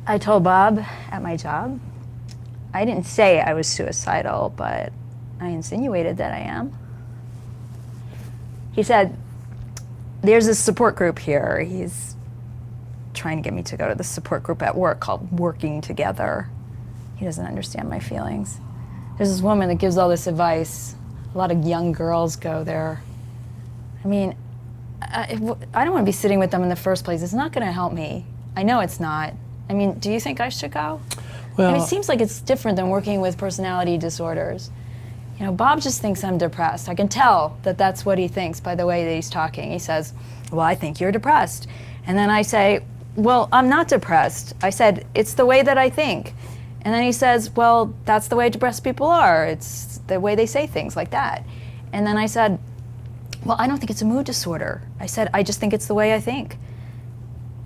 I told Bob at my job. I didn't say I was suicidal, but I insinuated that I am. He said, there's a support group here. He's trying to get me to go to the support group at work called Working Together. He doesn't understand my feelings. There's this woman that gives all this advice. A lot of young girls go there. I mean, I don't want to be sitting with them in the first place. It's not going to help me. I know it's not. I mean, do you think I should go? Well, I mean, it seems like it's different than working with personality disorders. You know, Bob just thinks I'm depressed. I can tell that that's what he thinks by the way that he's talking. He says, well, I think you're depressed. And then I say, well, I'm not depressed. I said, it's the way that I think. And then he says, well, that's the way depressed people are. It's the way they say things like that. And then I said, well, I don't think it's a mood disorder. I said, I just think it's the way I think.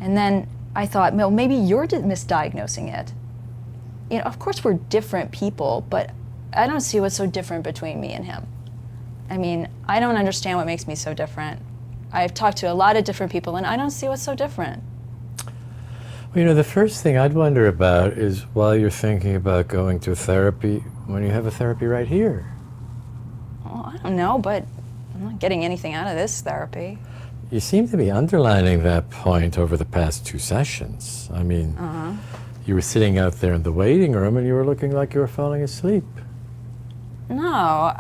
And then I thought, well, maybe you're misdiagnosing it. You know, of course we're different people, but I don't see what's so different between me and him. I mean, I don't understand what makes me so different. I've talked to a lot of different people, and I don't see what's so different. Well, you know, the first thing I'd wonder about is while you're thinking about going to therapy, when you have a therapy right here. Well, I don't know, but I'm not getting anything out of this therapy. You seem to be underlining that point over the past 2 sessions. I mean, you were sitting out there in the waiting room and you were looking like you were falling asleep. No,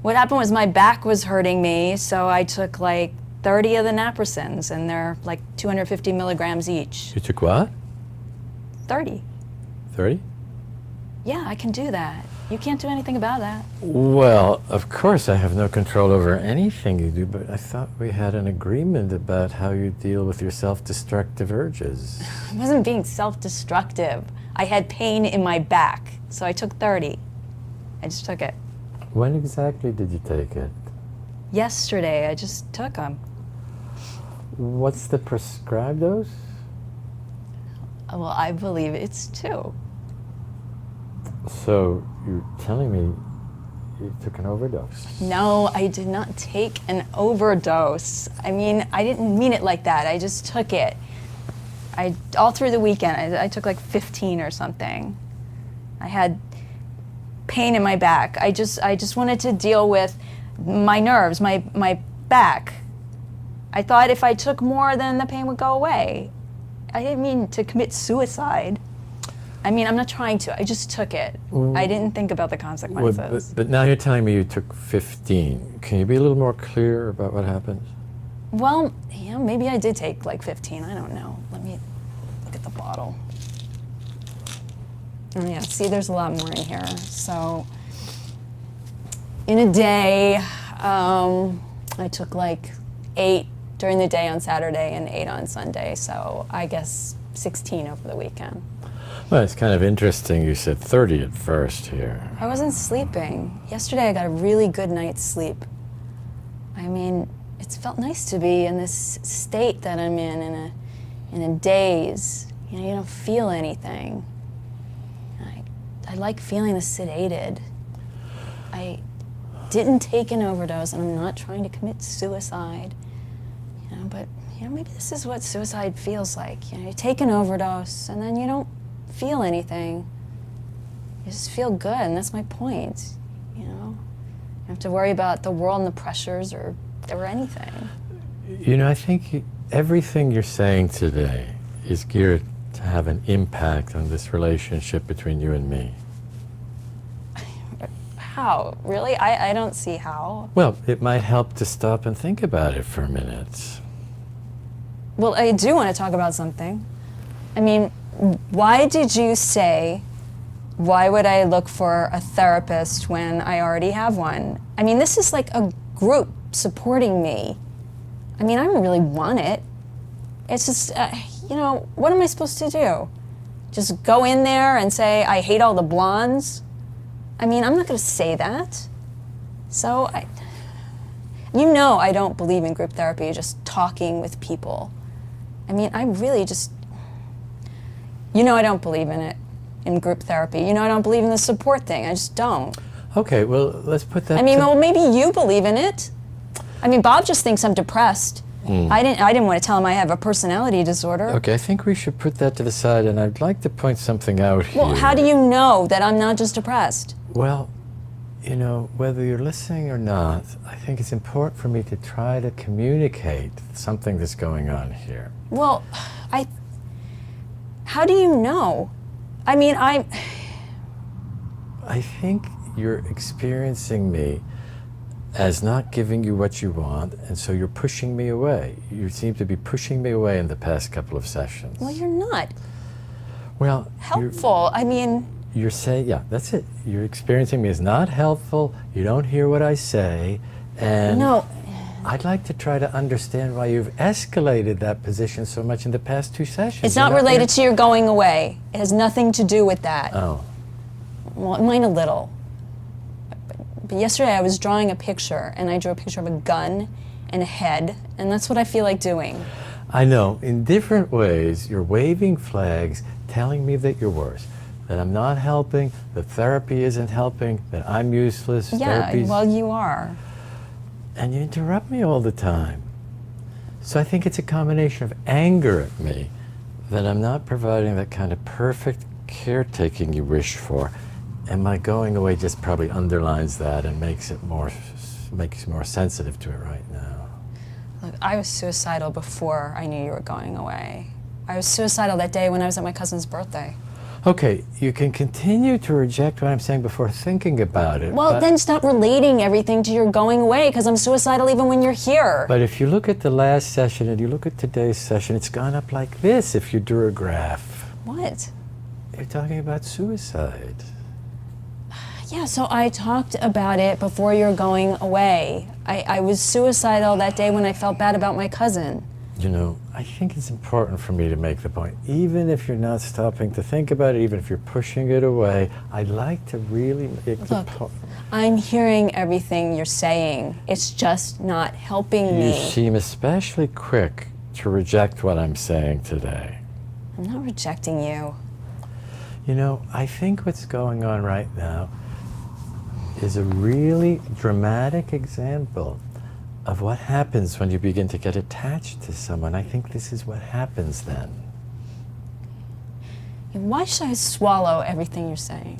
what happened was my back was hurting me, so I took like 30 of the naproxens, and they're like 250 milligrams each. You took what? 30. 30? Yeah, I can do that. You can't do anything about that. Well, of course I have no control over anything you do, but I thought we had an agreement about how you deal with your self-destructive urges. I wasn't being self-destructive. I had pain in my back, so I took 30. I just took it. When exactly did you take it? Yesterday, I just took them. What's the prescribed dose? Well, I believe it's 2. So you're telling me you took an overdose? No, I did not take an overdose. I mean, I didn't mean it like that. I just took it. All through the weekend, I took like 15 or something. I had pain in my back. I just wanted to deal with my nerves, my back. I thought if I took more, then the pain would go away. I didn't mean to commit suicide. I mean, I'm not trying to. I just took it. I didn't think about the consequences. Well, but now you're telling me you took 15. Can you be a little more clear about what happened? Well, you know, maybe I did take like 15. I don't know. Let me look at the bottle. Oh yeah, see, there's a lot more in here. So, in a day, I took like 8 during the day on Saturday and 8 on Sunday. So I guess 16 over the weekend. Well, it's kind of interesting you said 30 at first here. I wasn't sleeping. Yesterday I got a really good night's sleep. I mean, it's felt nice to be in this state that I'm in a daze. You know, you don't feel anything. I like feeling sedated. I didn't take an overdose, and I'm not trying to commit suicide. You know, but you know, maybe this is what suicide feels like. You know, you take an overdose, and then you don't feel anything. You just feel good, and that's my point. You know, you don't have to worry about the world and the pressures or anything. You know, I think everything you're saying today is geared to have an impact on this relationship between you and me. How? Really? I don't see how. Well, it might help to stop and think about it for a minute. Well, I do want to talk about something. I mean, why did you say, why would I look for a therapist when I already have one? I mean, this is like a group supporting me. I mean, I don't really want it. It's just, you know, what am I supposed to do? Just go in there and say, I hate all the blondes? I mean, I'm not going to say that. So, you know I don't believe in group therapy, just talking with people. I mean, I really just, you know I don't believe in it, in group therapy. You know I don't believe in the support thing. I just don't. Okay, well, let's put that I mean, well, maybe you believe in it. I mean, Bob just thinks I'm depressed. I didn't want to tell him I have a personality disorder. Okay, I think we should put that to the side, and I'd like to point something out here. Well, how do you know that I'm not just depressed? Well, you know, whether you're listening or not, I think it's important for me to try to communicate something that's going on here. Well, how do you know? I mean, I think you're experiencing me as not giving you what you want, and so you're pushing me away. You seem to be pushing me away in the past couple of sessions. well, you're not Well, helpful. I mean, you're saying, yeah, that's it. You're experiencing me as not helpful, you don't hear what I say, and no. I'd like to try to understand why you've escalated that position so much in the past 2 sessions. It's not related to your going away. It has nothing to do with that. Oh. Well, mine a little. But yesterday I was drawing a picture, and I drew a picture of a gun and a head, and that's what I feel like doing. I know, in different ways, you're waving flags telling me that you're worse, that I'm not helping, that therapy isn't helping, that I'm useless. Yeah, well, you are. And you interrupt me all the time. So I think it's a combination of anger at me that I'm not providing that kind of perfect caretaking you wish for, and my going away just probably underlines that and makes you more sensitive to it right now. Look, I was suicidal before I knew you were going away. I was suicidal that day when I was at my cousin's birthday. Okay, you can continue to reject what I'm saying before thinking about it. Well, then stop relating everything to your going away, because I'm suicidal even when you're here. But if you look at the last session and you look at today's session, it's gone up like this if you drew a graph. What? You're talking about suicide. Yeah, so I talked about it before you're going away. I was suicidal that day when I felt bad about my cousin. You know, I think it's important for me to make the point. Even if you're not stopping to think about it, even if you're pushing it away, I'd like to really make the point. I'm hearing everything you're saying. It's just not helping me. You seem especially quick to reject what I'm saying today. I'm not rejecting you. You know, I think what's going on right now is a really dramatic example of what happens when you begin to get attached to someone. I think this is what happens then. Why should I swallow everything you're saying?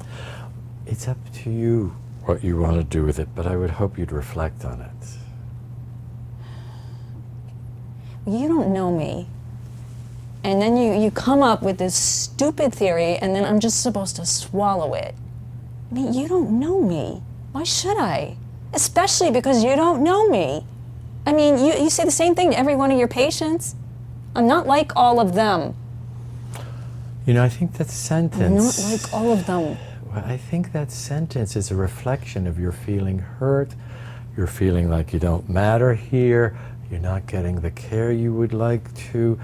It's up to you what you want to do with it, but I would hope you'd reflect on it. You don't know me. And then you come up with this stupid theory, and then I'm just supposed to swallow it. I mean, you don't know me. Why should I? Especially because you don't know me. I mean, you say the same thing to every one of your patients. I'm not like all of them. You know, I think that sentence... I'm not like all of them. Well, I think that sentence is a reflection of your feeling hurt, you're feeling like you don't matter here, you're not getting the care you would like to,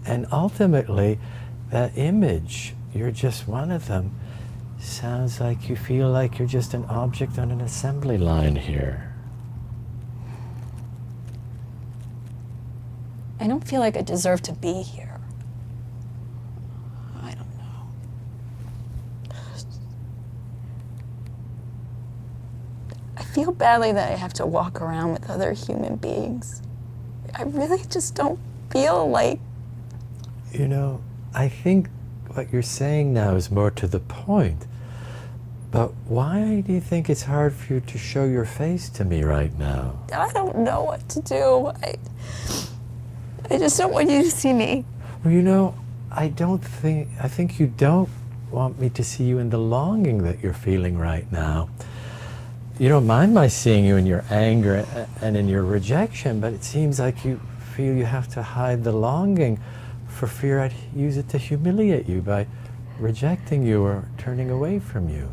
and ultimately, that image, you're just one of them, sounds like you feel like you're just an object on an assembly line here. I don't feel like I deserve to be here. I don't know. I feel badly that I have to walk around with other human beings. I really just don't feel like... You know, I think what you're saying now is more to the point. But why do you think it's hard for you to show your face to me right now? I don't know what to do. I just don't want you to see me. Well, you know, I think you don't want me to see you in the longing that you're feeling right now. You don't mind my seeing you in your anger and in your rejection, but it seems like you feel you have to hide the longing for fear I'd use it to humiliate you by rejecting you or turning away from you.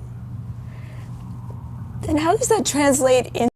Then how does that translate in